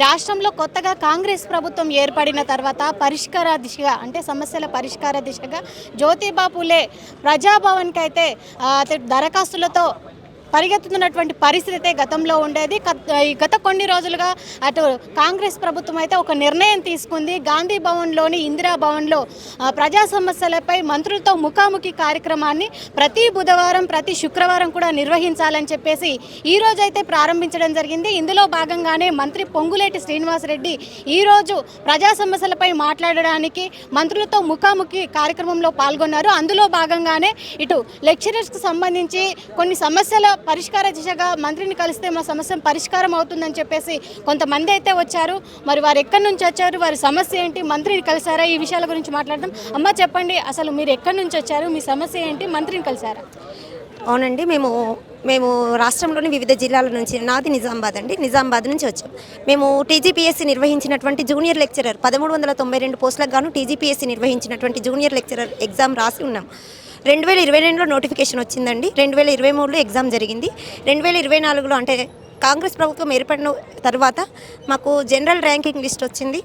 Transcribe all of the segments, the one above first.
రాష్ట్రంలో కొత్తగా కాంగ్రెస్ ప్రభుత్వం ఏర్పడిన తర్వాత పరిష్కార దిశగా అంటే సమస్యల పరిష్కార దిశగా జ్యోతిబా పూలే ప్రజాభవన్కి అయితే దరఖాస్తులతో పరిగెత్తుతున్నటువంటి పరిస్థితి అయితే గతంలో ఉండేది. గత కొన్ని రోజులుగా అటు కాంగ్రెస్ ప్రభుత్వం అయితే ఒక నిర్ణయం తీసుకుంది. గాంధీ భవన్లోని ఇందిరా భవన్లో ప్రజా సమస్యలపై మంత్రులతో ముఖాముఖి కార్యక్రమాన్ని ప్రతి బుధవారం ప్రతి శుక్రవారం కూడా నిర్వహించాలని చెప్పేసి ఈరోజు అయితే ప్రారంభించడం జరిగింది. ఇందులో భాగంగానే మంత్రి పొంగులేటి శ్రీనివాసరెడ్డి ఈరోజు ప్రజా సమస్యలపై మాట్లాడడానికి మంత్రులతో ముఖాముఖి కార్యక్రమంలో పాల్గొన్నారు. అందులో భాగంగానే ఇటు లెక్చరర్స్కి సంబంధించి కొన్ని సమస్యల పరిష్కార దిశగా మంత్రిని కలిస్తే మా సమస్య పరిష్కారం అవుతుందని చెప్పేసి కొంతమంది అయితే వచ్చారు. మరి వారు ఎక్కడి నుంచి వచ్చారు, వారి సమస్య ఏంటి, మంత్రిని కలిసారా, ఈ విషయాల గురించి మాట్లాడదాం. అమ్మ చెప్పండి, అసలు మీరు ఎక్కడి నుంచి వచ్చారు, మీ సమస్య ఏంటి, మంత్రిని కలిసారా? అవునండి, మేము రాష్ట్రంలోని వివిధ జిల్లాల నుంచి, నాది నిజామాబాద్ అండి, నిజామాబాద్ నుంచి వచ్చాం. మేము టీజీపీఎస్సీ నిర్వహించినటువంటి జూనియర్ లెక్చరర్ 1392 పోస్టులకు గాను టీజీపీఎస్సీ నిర్వహించినటువంటి జూనియర్ లెక్చరర్ ఎగ్జామ్ రాసి ఉన్నాం. 2022లో నోటిఫికేషన్ వచ్చిందండి. 2023లో ఎగ్జామ్ జరిగింది. 2024లో అంటే కాంగ్రెస్ ప్రభుత్వం ఏర్పడిన తర్వాత మాకు జనరల్ ర్యాంకింగ్ లిస్ట్ వచ్చింది.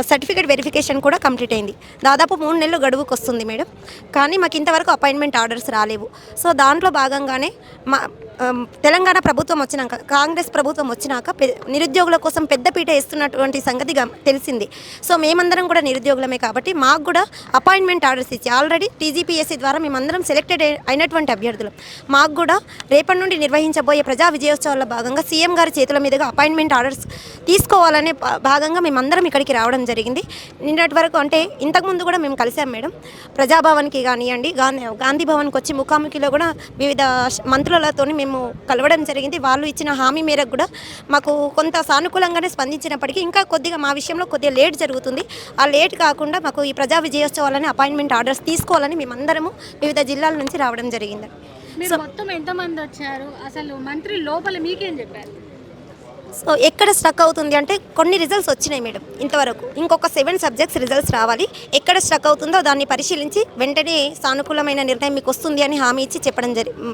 సర్టిఫికేట్ వెరిఫికేషన్ కూడా కంప్లీట్ అయింది. దాదాపు 3 నెలలు గడువుకు వస్తుంది మేడం. కానీ మాకు ఇంతవరకు అపాయింట్మెంట్ ఆర్డర్స్ రాలేవు. సో దాంట్లో భాగంగానే మా తెలంగాణ ప్రభుత్వం వచ్చినాక, కాంగ్రెస్ ప్రభుత్వం వచ్చినాక నిరుద్యోగుల కోసం పెద్దపీట వేస్తున్నటువంటి సంగతి తెలిసింది. సో మేమందరం కూడా నిరుద్యోగులమే కాబట్టి మాకు కూడా అపాయింట్మెంట్ ఆర్డర్స్ ఇచ్చి ఆల్రెడీ టీజీపీఎస్సీ ద్వారా మేమందరం సెలెక్టెడ్ అయినటువంటి అభ్యర్థులు. మాకు కూడా రేపటి నుండి నిర్వహించబోయే ప్రజా విజయోత్సవాల్లో భాగంగా సీఎం గారి చేతుల మీదుగా అపాయింట్మెంట్ ఆర్డర్స్ తీసుకోవాలనే భాగంగా మేమందరం ఇక్కడికి రావడం జరిగింది. నిన్నటి వరకు అంటే ఇంతకుముందు కూడా మేము కలిసాం మేడం. ప్రజాభవన్కి కానివ్వండి, గాంధీ భవన్కి వచ్చి ముఖాముఖిలో కూడా వివిధ మంత్రులతో మేము కలవడం జరిగింది. వాళ్ళు ఇచ్చిన హామీ మేరకు కూడా మాకు కొంత సానుకూలంగానే స్పందించినప్పటికీ ఇంకా కొద్దిగా మా విషయంలో కొద్దిగా లేట్ జరుగుతుంది. ఆ లేట్ కాకుండా మాకు ఈ ప్రజా విజయోత్సవాలని అపాయింట్మెంట్ ఆర్డర్స్ తీసుకోవాలని మేమందరము వివిధ జిల్లాల నుంచి రావడం జరిగింది. సో మొత్తం ఎంతమంది వచ్చారు, అసలు మంత్రి లోపల మీకేం చెప్పారు? సో ఎక్కడ స్ట్రక్ అవుతుంది అంటే కొన్ని రిజల్ట్స్ వచ్చినాయి మేడం ఇంతవరకు. ఇంకొక 7 సబ్జెక్ట్స్ రిజల్ట్స్ రావాలి. ఎక్కడ స్ట్రక్ అవుతుందో దాన్ని పరిశీలించి వెంటనే సానుకూలమైన నిర్ణయం మీకు వస్తుంది అని హామీ ఇచ్చి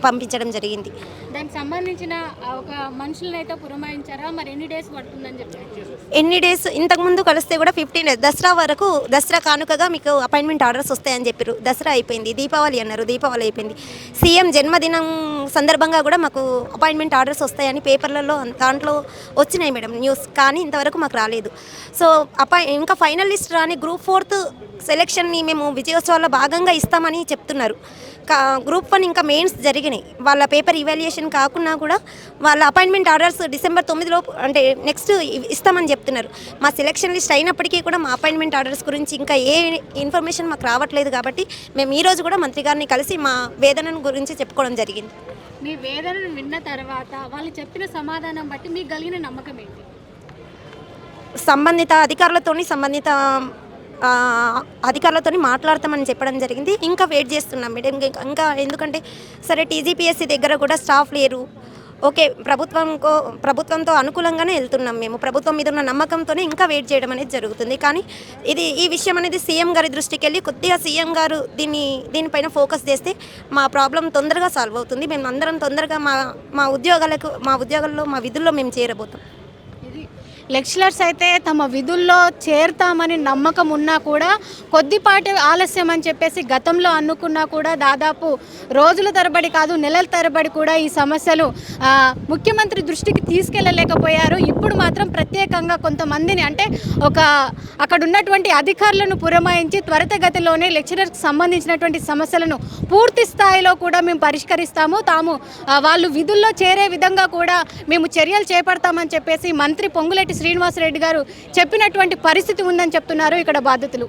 పంపించడం జరిగింది. దానికి సంబంధించిన ఒక మనుషులను అయితే పురమాయించారా? మరి ఎన్ని డేస్ పడుతుందని చెప్పారు? ఎన్ని డేస్ ఇంతకుముందు కలిస్తే కూడా 15 డేస్, దసరా వరకు, దసరా కానుకగా మీకు అపాయింట్మెంట్ ఆర్డర్స్ వస్తాయని చెప్పారు. దసరా అయిపోయింది, దీపావళి అన్నారు, దీపావళి అయిపోయింది. సీఎం జన్మదినం సందర్భంగా కూడా మాకు అపాయింట్మెంట్ ఆర్డర్స్ వస్తాయని పేపర్లలో దాంట్లో వచ్చినాయి మేడం న్యూస్. కానీ ఇంతవరకు మాకు రాలేదు. సో ఇంకా ఫైనల్ లిస్ట్ రాని గ్రూప్ 4 సెలెక్షన్ని మేము విజయోత్సవాల్లో భాగంగా ఇస్తామని చెప్తున్నారు. గ్రూప్ 1 ఇంకా మెయిన్స్ జరిగినాయి. వాళ్ళ పేపర్ ఇవాల్యుయేషన్ కాకుండా కూడా వాళ్ళ అపాయింట్మెంట్ ఆర్డర్స్ డిసెంబర్ 9 అంటే నెక్స్ట్ ఇస్తామని చెప్తున్నారు. మా సెలెక్షన్ లిస్ట్ అయినప్పటికీ కూడా మా అపాయింట్మెంట్ ఆర్డర్స్ గురించి ఇంకా ఏ ఇన్ఫర్మేషన్ మాకు రావట్లేదు. కాబట్టి మేము ఈరోజు కూడా మంత్రి గారిని కలిసి మా వేదనను గురించి చెప్పుకోవడం జరిగింది. మీ వేదనను విన్న తర్వాత వాళ్ళు చెప్పిన సమాధానం బట్టి మీకు కలిగిన నమ్మకం ఏంటి? సంబంధిత అధికారులతో మాట్లాడతామని చెప్పడం జరిగింది. ఇంకా వెయిట్ చేస్తున్నాం మేడం. ఇంకా ఎందుకంటే సరే టీజీపీఎస్సీ దగ్గర కూడా స్టాఫ్ లేరు. ఓకే, ప్రభుత్వంతో అనుకూలంగానే వెళ్తున్నాం మేము. ప్రభుత్వం మీద ఉన్న నమ్మకంతోనే ఇంకా వెయిట్ చేయడం అనేది జరుగుతుంది. కానీ ఈ విషయం అనేది సీఎం గారి దృష్టికి వెళ్ళి కొద్దిగా సీఎం గారు దీనిపైన ఫోకస్ చేస్తే మా ప్రాబ్లం తొందరగా సాల్వ్ అవుతుంది. మేము అందరం తొందరగా మా ఉద్యోగాల్లో మా విధుల్లో మేము చేరబోతాం. లెక్చరర్స్ అయితే తమ విధుల్లో చేరుతామని నమ్మకం ఉన్నా కూడా కొద్దిపాటి ఆలస్యం అని చెప్పేసి గతంలో అనుకున్నా కూడా దాదాపు రోజుల తరబడి కాదు నెలల తరబడి కూడా ఈ సమస్యలు ముఖ్యమంత్రి దృష్టికి తీసుకెళ్ళలేకపోయారు. ఇప్పుడు మాత్రం ప్రత్యేకంగా కొంతమందిని అంటే అక్కడ ఉన్నటువంటి అధికారులను పురమాయించి త్వరితగతిలోనే లెక్చరర్కి సంబంధించినటువంటి సమస్యలను పూర్తి స్థాయిలో కూడా మేము పరిష్కరిస్తాము, వాళ్ళు విధుల్లో చేరే విధంగా కూడా మేము చర్యలు చేపడతామని చెప్పేసి మంత్రి పొంగులేటి శ్రీనివాసరెడ్డి గారు చెప్పినటువంటి పరిస్థితి ఉందని చెప్తున్నారు ఇక్కడ బాధితులు.